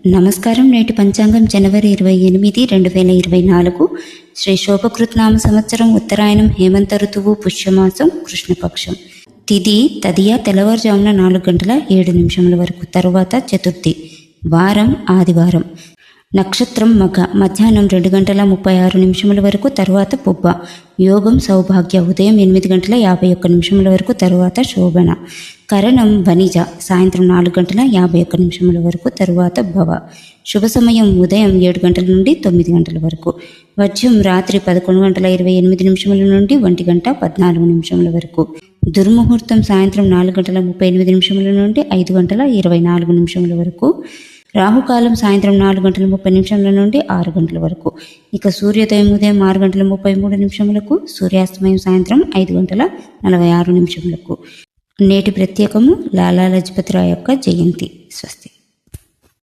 నమస్కారం. నేటి పంచాంగం జనవరి 28, 2024. శ్రీ శోభకృత్నామ సంవత్సరం, ఉత్తరాయణం, హేమంత ఋతువు, పుష్యమాసం, కృష్ణపక్షం. తిథి తదియ, తెల్లవారుజామున 4:07 వరకు. తరువాత చతుర్థి. వారం ఆదివారం. నక్షత్రం మగ, మధ్యాహ్నం 2:36 వరకు. తరువాత పుబ్బ. యోగం సౌభాగ్య, ఉదయం 8:51 వరకు. తరువాత శోభన. కరణం వనిజ, సాయంత్రం 4:51 వరకు. తరువాత భవ. శుభ సమయం ఉదయం 7 గంటల నుండి 9 గంటల వరకు. వర్జ్యం రాత్రి 11:28 నుండి 1:14 వరకు. దుర్ముహూర్తం సాయంత్రం 4:38 నుండి 5:24 వరకు. రాహుకాలం సాయంత్రం 4:30 నుండి 6 గంటల వరకు. ఇక సూర్యోదయం ఉదయం 6:33 సూర్యాస్తమయం సాయంత్రం 5:46. నేటి ప్రత్యేకము లాలా లజపతిరాయ్ యొక్క జయంతి. స్వస్తి.